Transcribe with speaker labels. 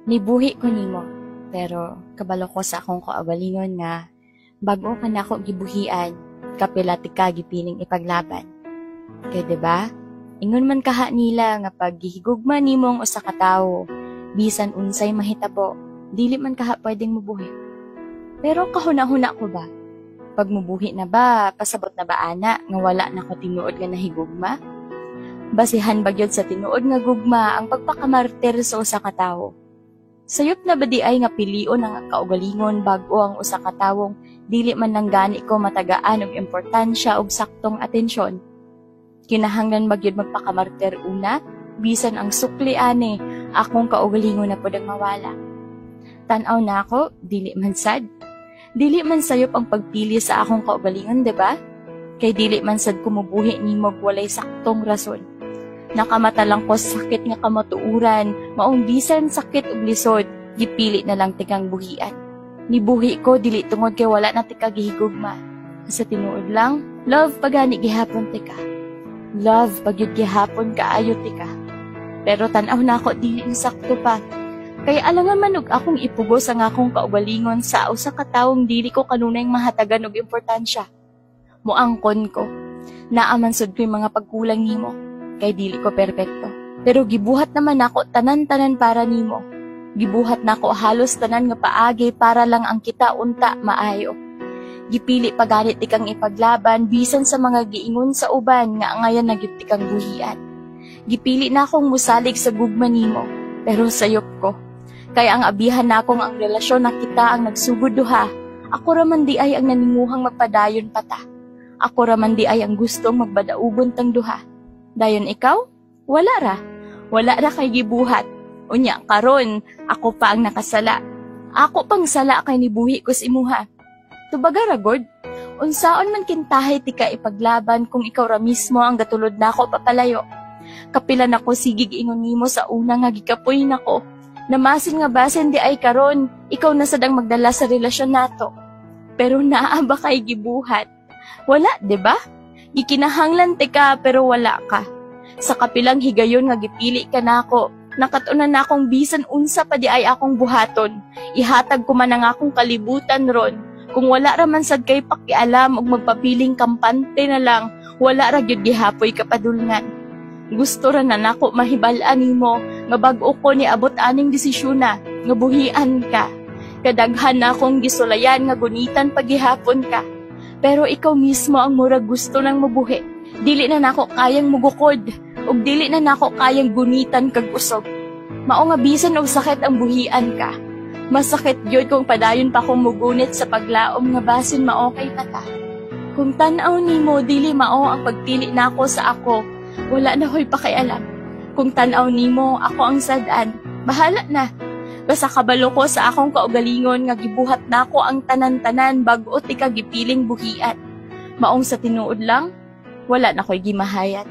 Speaker 1: Nibuhi ko nimo, pero kabalo ko sa akong kaugalingon nga bago ka na ako gibuhian, kapilati ka gipiling ipaglaban. Kay diba? Ingon man kaha nila nga pag gihigugma nimong usa ka tawo, bisan unsay mahitabo, dili man kaha pwedeng mubuhi. Pero kahuna-huna ko ba? Pag mubuhi na ba, pasabot na ba ana nga wala na ko tinuod nga nahigugma? Basihan ba gyud sa tinuod nga gugma ang pagpakamartir sa usa ka tawo? Sayop na ba di ay nga pilion ang kaugalingon bago ang usa ka tawong dili man lang gani ko matagaan og importansya og saktong atensyon? Kinahanglan ba gyud magpakamartir una, bisan ang sukli ani akong kaugalingon na pud ang mawala? Tan-aw na ako, dili man sad. Dili man sayop ang pagpili sa akong kaugalingon, diba? Kay dili man sad kumubuhi nimo walay saktong rason. Nakamata lang ko sakit nga kamatuuran, maong bisan sakit ug lisod, gipili na lang tikang buhian. Nibuhi ko dili tungod kay wala na tika gihigugma. Sa tinuod lang, love pagani gihapon tika. Love pagyud gihapon kaayo tika. Pero tan-aw na ako dili sakto pa. Kaya alangan man og akong ipugos ang akong kaugalingon sa usa ka tawong dili ko kanunay mahatagan og importansya. Muangkon ko, naaman sud ko'y mga pagkulang nimo. Kay dili ko perpekto. Pero gibuhat naman ako tanan-tanan para nimo. Gibuhat nako halos tanan nga paagi para lang ang kita unta maayo. Gipili paganit ikang ipaglaban bisan sa mga giingon sa uban nga angayan na gyud tikang buhian. Gipili na akong musalig sa gugma nimo, pero sayop ko. Kaya ang abihan nakong ang relasyon na kita ang nagsugod duha. Ako raman di ay ang naninguhang magpadayon pata. Ako raman di ay ang gustong magbadaugon tang duha. Dayon ikaw? Wala ra. Wala ra kay gibuhat. Unya karon, ako pa ang nakasala. Ako pang sala kay nibuhi ko si imuha. Tubaga ra gud, unsaon man kintahay tika ipaglaban kung ikaw ra mismo ang gatulod nako papalayo. Kapila nako sigig ingon nimo sa una nga gikapoy nako. Namasin nga basen di ay karon, ikaw na sadang magdala sa relasyon nato. Pero naa ba kay gibuhat? Wala, 'di ba? Gikinahanglan tika pero wala ka. Sa kapilang higayon nga gipili ka nako, nakatunan na akong bisan unsa pa di ay akong buhaton. Ihatag ko man ang akong kalibutan ron. Kung wala ra man sad kay pakialam og magpapiling kampante na lang, wala ra gyud gihapoy ka padulngan. Gusto ra na nako mahibal-an nimo nga bag-o ko ni abot aning desisyona nga buhian ka. Kadaghan na akong gisulayan nga gunitan paghihapon ka. Pero ikaw mismo ang murag gusto nang mabuhi. Dili na nako kayang mugukod, ug dili na nako kayang gunitan kag usog. Mao nga bisan og sakit ang buhian ka. Masakit gyud kung padayon pa kong mugunit sa paglaom nga basin maokay pa ta. Kung tan-aw nimo dili mao ang pagpili nako sa ako, wala na hoy pakialam. Kung tan-aw nimo ako ang sad-an, bahala na. Basta kabalo ko sa akong kaugalingon nga gibuhat nako ang tanan-tanan bag-o tika gipiling buhian. Maong sa tinuod lang, wala na ko'y gimahayat.